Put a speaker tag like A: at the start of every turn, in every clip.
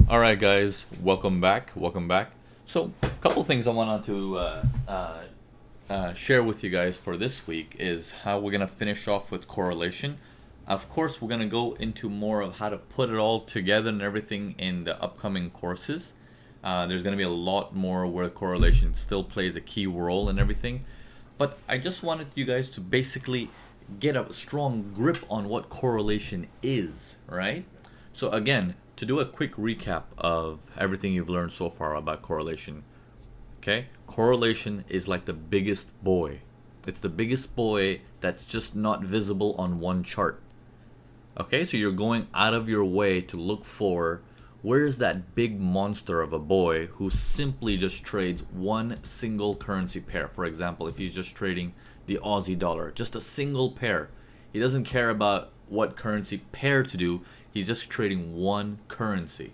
A: Alright guys, welcome back. So, a couple things I wanted to share with you guys for this week is how we're going to finish off with correlation. Of course, we're going to go into more of how to put it all together and everything in the upcoming courses. There's going to be a lot more where correlation still plays a key role and everything. But I just wanted you guys to basically get a strong grip on what correlation is, right? So again, to do a quick recap of everything you've learned so far about correlation, okay? Correlation is like the biggest boy. It's the biggest boy that's just not visible on one chart. Okay, so you're going out of your way to look for where is that big monster of a boy who simply just trades one single currency pair. For example, if he's just trading the Aussie dollar, just a single pair. He doesn't care about what currency pair to do. He's just trading one currency.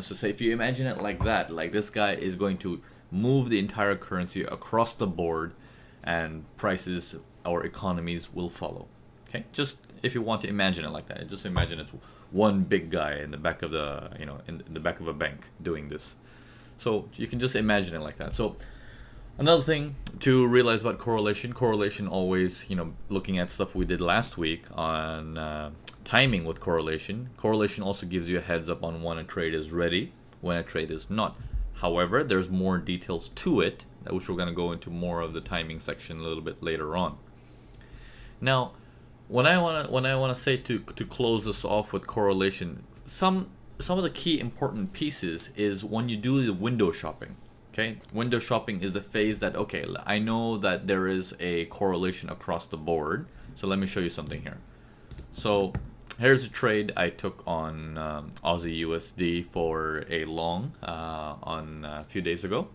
A: So say if you imagine it like that, like this guy is going to move the entire currency across the board, and prices or economies will follow. Okay, just if you want to imagine it like that, just imagine it's one big guy in the back of the in the back of a bank doing this. So you can just imagine it like that. So another thing to realize about correlation always, looking at stuff we did last week on timing with correlation also gives you a heads up on when a trade is ready, when a trade is not. However, there's more details to it, which we're going to go into more of the timing section a little bit later on. Now, when I want to say to close this off with correlation, some of the key important pieces is when you do the window shopping. Okay, window shopping is the phase that, okay, I know that there is a correlation across the board. So let me show you something here. So here's a trade I took on Aussie USD for a long on a few days ago,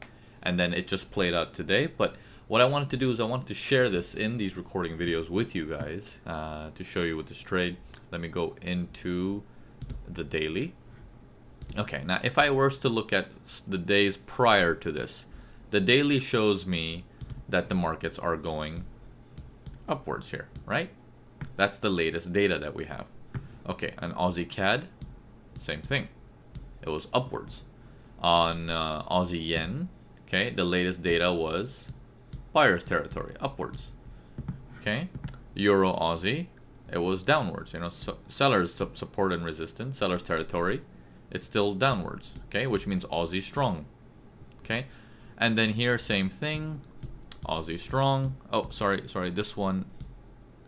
A: and then it just played out today. But what I wanted to do is I wanted to share this in these recording videos with you guys to show you with this trade. Let me go into the daily. Okay, now if I were to look at the days prior to this, the daily shows me that the markets are going upwards here, right? That's the latest data that we have. Okay, on Aussie CAD, same thing. It was upwards. On Aussie Yen, okay, the latest data was buyer's territory, upwards. Okay, Euro Aussie, it was downwards. So sellers support and resistance, sellers territory, it's still downwards. Okay, which means Aussie strong. Okay, and then here, same thing, Aussie strong. Oh, sorry, this one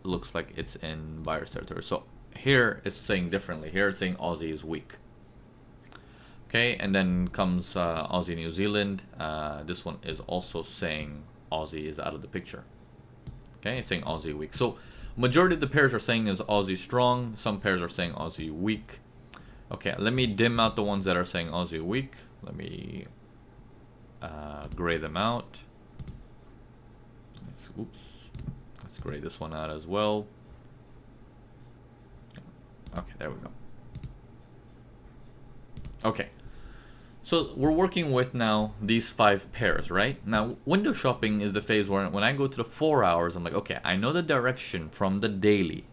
A: looks like it's in buyer's territory. So here it's saying differently. Here it's saying Aussie is weak. Okay, and then comes Aussie New Zealand. This one is also saying Aussie is out of the picture. Okay, it's saying Aussie weak. So majority of the pairs are saying is Aussie strong. Some pairs are saying Aussie weak. Okay, let me dim out the ones that are saying Aussie weak. Let me gray them out. Let's gray this one out as well. Okay, there we go. Okay, so we're working with now these 5 pairs, right? Now, window shopping is the phase where when I go to the 4 hours, I'm like, okay, I know the direction from the daily.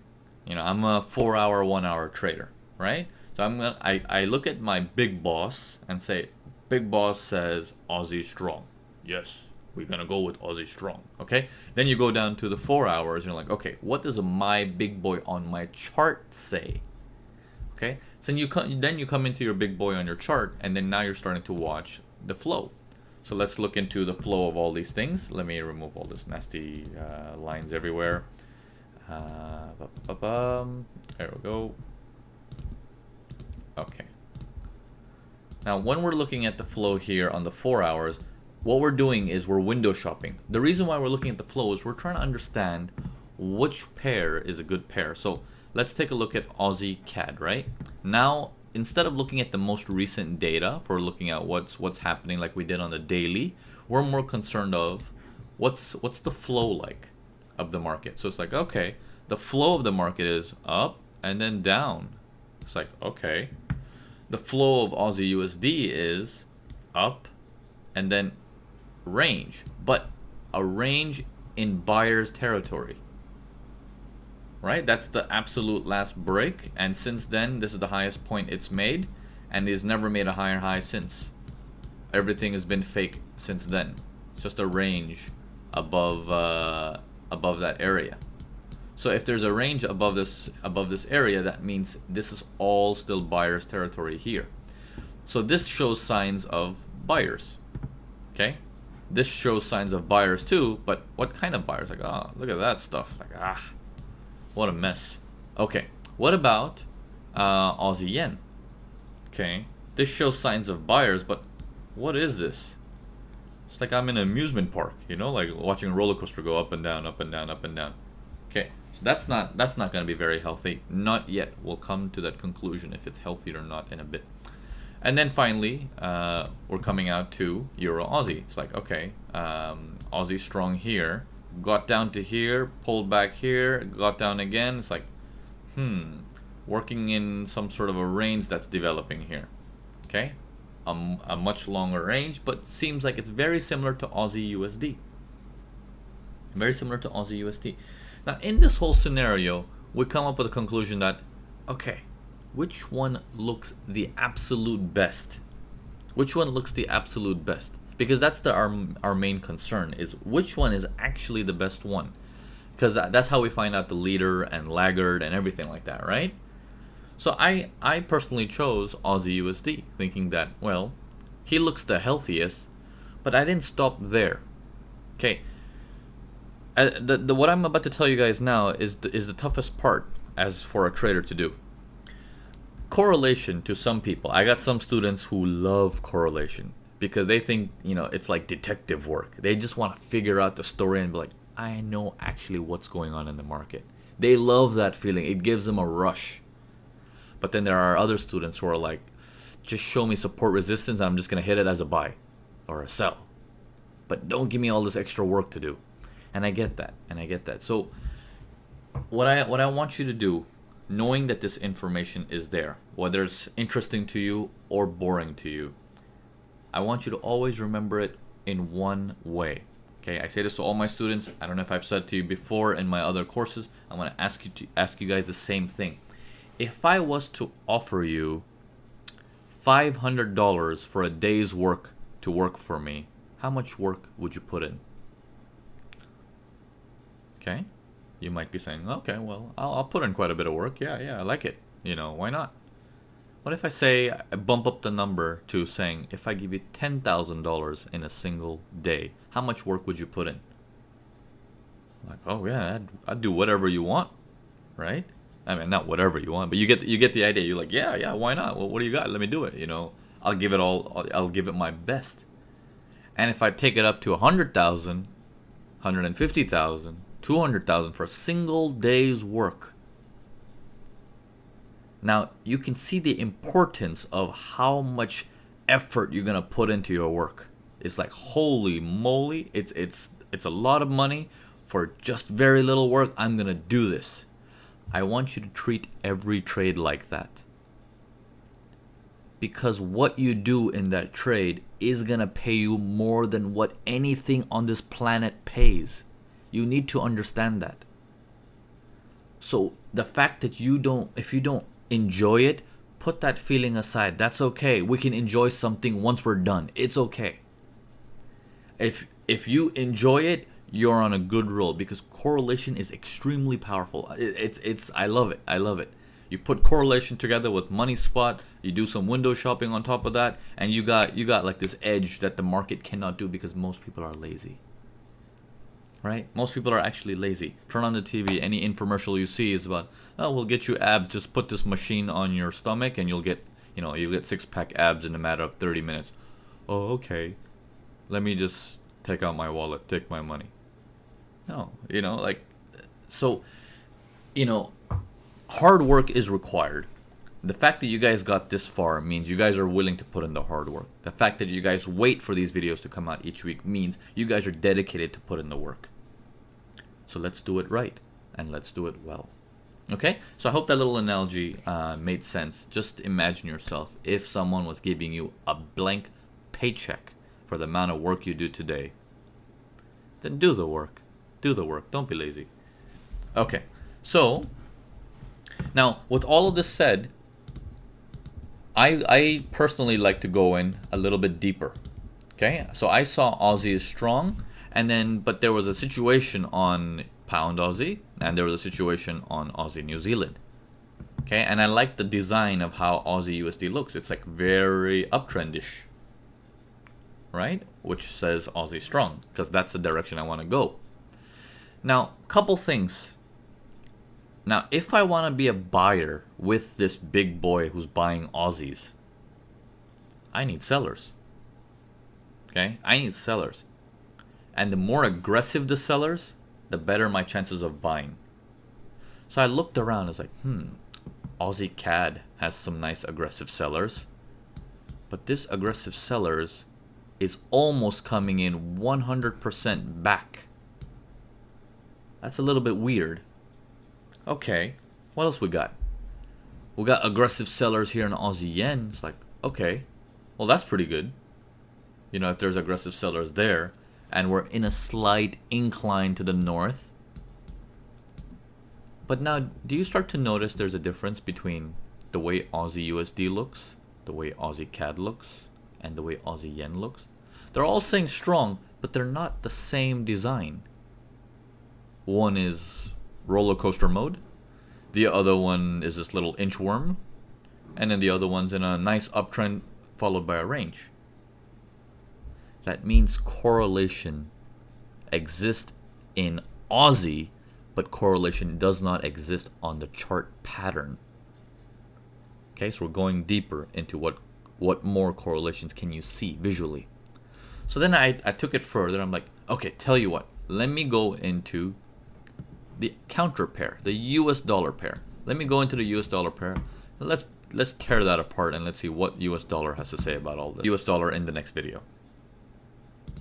A: I'm a 4-hour, 1-hour trader, right? So I look at my big boss and say, big boss says Aussie strong. Yes, we're gonna go with Aussie strong. Okay, then you go down to the 4 hours and you're like, okay, what does my big boy on my chart say? Okay, so you come into your big boy on your chart, and then now you're starting to watch the flow. So let's look into the flow of all these things. Let me remove all this nasty lines everywhere. There we go. Okay. Now, when we're looking at the flow here on the 4 hours, what we're doing is we're window shopping. The reason why we're looking at the flow is we're trying to understand which pair is a good pair. So let's take a look at Aussie CAD, right? Now, instead of looking at the most recent data for looking at what's happening like we did on the daily, we're more concerned of what's the flow like of the market. So it's like, okay, the flow of the market is up and then down. It's like, okay, the flow of Aussie USD is up and then range, but a range in buyer's territory. Right? That's the absolute last break, and since then this is the highest point it's made, and he's never made a higher high since. Everything has been fake since then. It's just a range above that area. So if there's a range above this area, that means this is all still buyer's territory here. So this shows signs of buyers. Okay, this shows signs of buyers too, but what kind of buyers? Like, oh, look at that stuff. Like, ah, what a mess. Okay, what about Aussie yen? Okay, this shows signs of buyers, but what is this? It's like I'm in an amusement park, you know, like watching a roller coaster go up and down, up and down, up and down. Okay, so that's not going to be very healthy. Not yet. We'll come to that conclusion if it's healthy or not in a bit. And then finally, we're coming out to Euro Aussie. It's like, okay, Aussie strong here, got down to here, pulled back here, got down again. It's like, working in some sort of a range that's developing here. Okay, a much longer range, but seems like it's very similar to Aussie USD. Very similar to Aussie USD. Now, in this whole scenario, we come up with a conclusion that, okay, which one looks the absolute best? Which one looks the absolute best? Because that's our main concern, is which one is actually the best one. Because that's how we find out the leader and laggard and everything like that, right? So I personally chose Aussie USD, thinking that, well, he looks the healthiest, but I didn't stop there. Okay, what I'm about to tell you guys now is the toughest part as for a trader to do. Correlation to some people. I got some students who love correlation because they think, you know, it's like detective work. They just want to figure out the story and be like, I know actually what's going on in the market. They love that feeling. It gives them a rush. But then there are other students who are like, just show me support resistance and I'm just going to hit it as a buy or a sell. But don't give me all this extra work to do. And I get that. So what I want you to do, knowing that this information is there, whether it's interesting to you or boring to you, I want you to always remember it in one way. Okay, I say this to all my students. I don't know if I've said it to you before in my other courses. I want to ask you guys the same thing. If I was to offer you $500 for a day's work to work for me, how much work would you put in? Okay, you might be saying, okay, well, I'll put in quite a bit of work. Yeah, I like it. You know, why not? What if I say, I bump up the number to saying, if I give you $10,000 in a single day, how much work would you put in? Like, oh yeah, I'd do whatever you want, right? I mean, not whatever you want, but you get the idea. You're like, yeah, why not? Well, what do you got? Let me do it. You know, I'll give it my best. And if I take it up to 100,000, 150,000, 200,000 for a single day's work. Now, you can see the importance of how much effort you're going to put into your work. It's like, holy moly, it's a lot of money for just very little work. I'm going to do this. I want you to treat every trade like that. Because what you do in that trade is going to pay you more than what anything on this planet pays. You need to understand that. So the fact that if you don't enjoy it, put that feeling aside. That's okay. We can enjoy something once we're done. It's okay. If you enjoy it, you're on a good roll, because correlation is extremely powerful. I love it. You put correlation together with money spot, you do some window shopping on top of that, and you got like this edge that the market cannot do, because most people are lazy. Right? Most people are actually lazy. Turn on the TV, any infomercial you see is about, oh, we'll get you abs, just put this machine on your stomach and you'll get six-pack abs in a matter of 30 minutes. Oh, okay. Let me just take out my wallet, take my money. No, hard work is required. The fact that you guys got this far means you guys are willing to put in the hard work. The fact that you guys wait for these videos to come out each week means you guys are dedicated to put in the work. So let's do it right, and let's do it well. Okay? So I hope that little analogy made sense. Just imagine yourself, if someone was giving you a blank paycheck for the amount of work you do today, then do the work. Do the work. Don't be lazy. Okay. So now, with all of this said, I personally like to go in a little bit deeper. Okay, so I saw Aussie is strong, and then but there was a situation on pound Aussie, and there was a situation on Aussie New Zealand. Okay, and I like the design of how Aussie USD looks. It's like very uptrendish, right? Which says Aussie strong, because that's the direction I want to go. Now, couple things. Now, if I want to be a buyer with this big boy who's buying Aussies, I need sellers. Okay, I need sellers. And the more aggressive the sellers, the better my chances of buying. So I looked around, I was like, Aussie CAD has some nice aggressive sellers. But this aggressive sellers is almost coming in 100% back. That's a little bit weird. Okay, what else we got? We got aggressive sellers here in Aussie yen. It's like, okay, well, that's pretty good. You know, if there's aggressive sellers there, and we're in a slight incline to the north. But now, do you start to notice there's a difference between the way Aussie USD looks, the way Aussie CAD looks, and the way Aussie yen looks? They're all saying strong, but they're not the same design. One is roller coaster mode, the other one is this little inchworm, and then the other one's in a nice uptrend followed by a range. That means correlation exists in Aussie, but correlation does not exist on the chart pattern. Okay, so we're going deeper into what more correlations can you see visually. So then I took it further. I'm like, okay, tell you what, let me go into the counter pair, the US dollar pair. Let me go into the US dollar pair. Let's tear that apart and let's see what US dollar has to say about all the US dollar in the next video.